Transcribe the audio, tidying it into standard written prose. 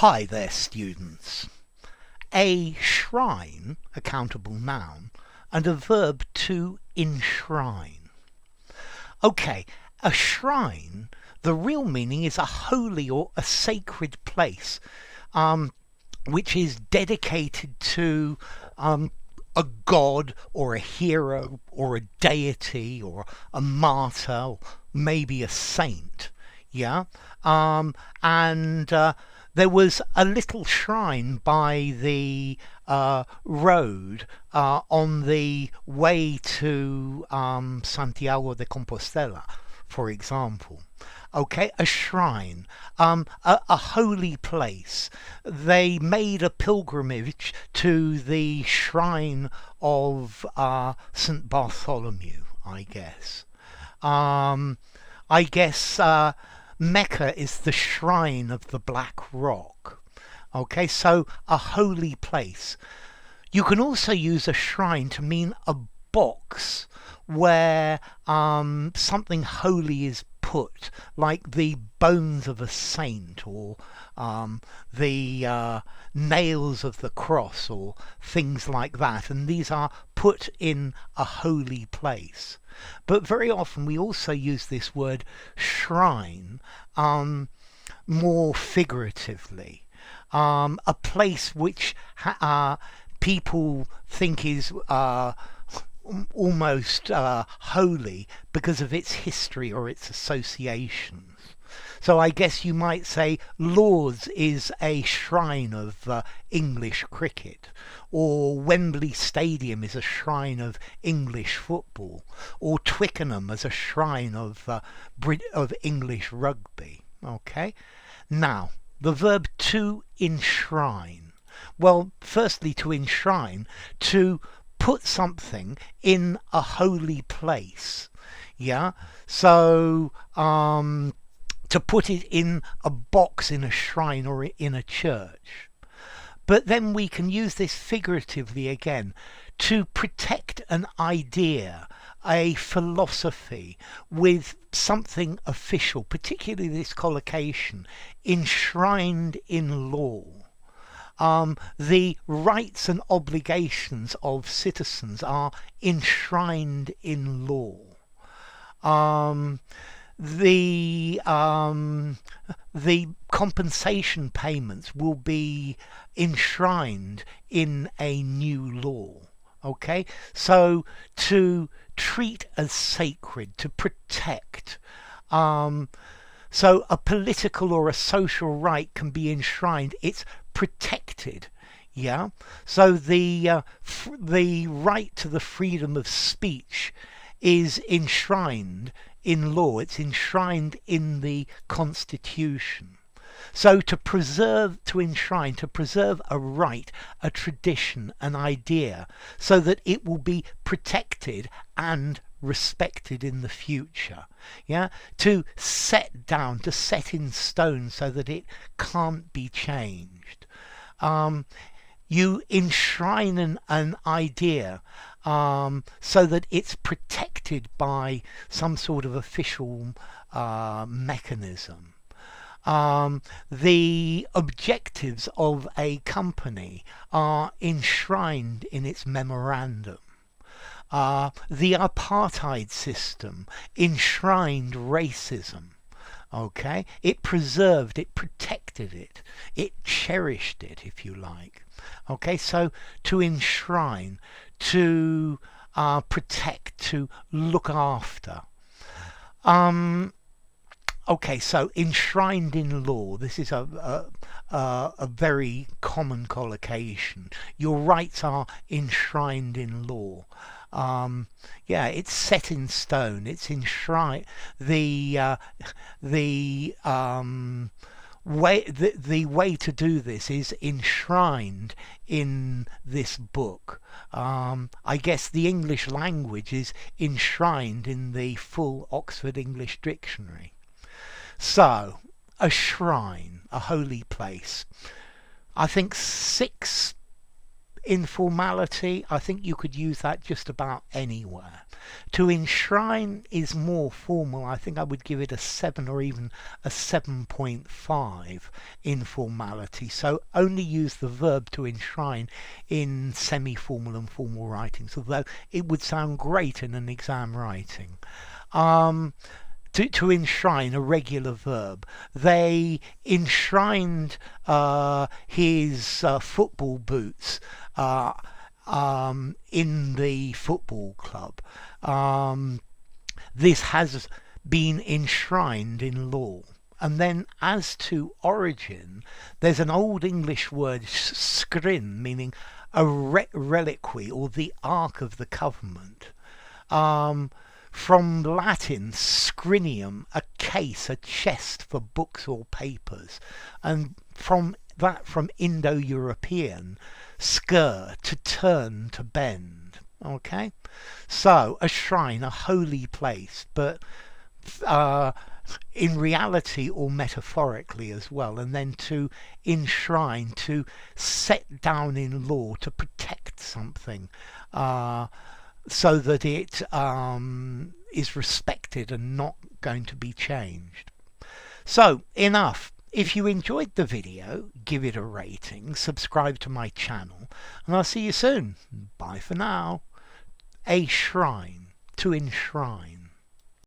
Hi there, students. A shrine, a countable noun, and a verb to enshrine. Okay, a shrine, the real meaning is a holy or a sacred place, which is dedicated to a god or a hero or a deity or a martyr or maybe a saint. Yeah, and there was a little shrine by the road on the way to Santiago de Compostela, for example. Okay, a shrine, a holy place. They made a pilgrimage to the shrine of St. Bartholomew, I guess. I guess Mecca is the shrine of the Black Rock. Okay, so a holy place. You can also use a shrine to mean a box where something holy is put, like the bones of a saint or the nails of the cross or things like that. And these are put in a holy place. But very often we also use this word shrine more figuratively. A place which people think is almost holy because of its history or its associations. So I guess you might say Lord's is a shrine of English cricket, or Wembley Stadium is a shrine of English football, or Twickenham is a shrine of English rugby. Okay, now the verb to enshrine. Well, firstly, to enshrine, to put something in a holy place. Yeah, so to put it in a box in a shrine or in a church. But then we can use this figuratively again, to protect an idea, a philosophy with something official, particularly this collocation, enshrined in law. The rights and obligations of citizens are enshrined in law. The compensation payments will be enshrined in a new law. Okay, so to treat as sacred, to protect. So a political or a social right can be enshrined. It's protected. Yeah. So the right to the freedom of speech is enshrined in law. It's enshrined in the Constitution. So to preserve, to enshrine, to preserve a right, a tradition, an idea, so that it will be protected and respected in the future. Yeah, to set down, to set in stone so that it can't be changed. You enshrine an idea so that it's protected by some sort of official mechanism. The objectives of a company are enshrined in its memorandum. The apartheid system enshrined racism. Okay, it preserved, it protected it, it cherished it, if you like. Okay, so to enshrine, to protect, to look after. Okay, so enshrined in law. This is a very common collocation. Your rights are enshrined in law. Yeah, it's set in stone. It's enshrined. The way to do this is enshrined in this book. I guess the English language is enshrined in the full Oxford English Dictionary. So, a shrine, a holy place. I think 6 informality, I think you could use that just about anywhere. To enshrine is more formal. I think I would give it a 7 or even a 7.5 informality. So only use the verb to enshrine in semi-formal and formal writings, although it would sound great in an exam writing. To enshrine, a regular verb. They enshrined his football boots in the football club. This has been enshrined in law. And then as to origin, there's an old English word, skrin, meaning a reliquary or the Ark of the Covenant. From Latin, scrinium, a case, a chest for books or papers. And from Indo-European, skir, to turn, to bend. Okay? So, a shrine, a holy place, but in reality or metaphorically as well. And then to enshrine, to set down in law, to protect something. So that it is respected and not going to be changed. So, enough. If you enjoyed the video, give it a rating, subscribe to my channel, and I'll see you soon. Bye for now. A shrine, to enshrine.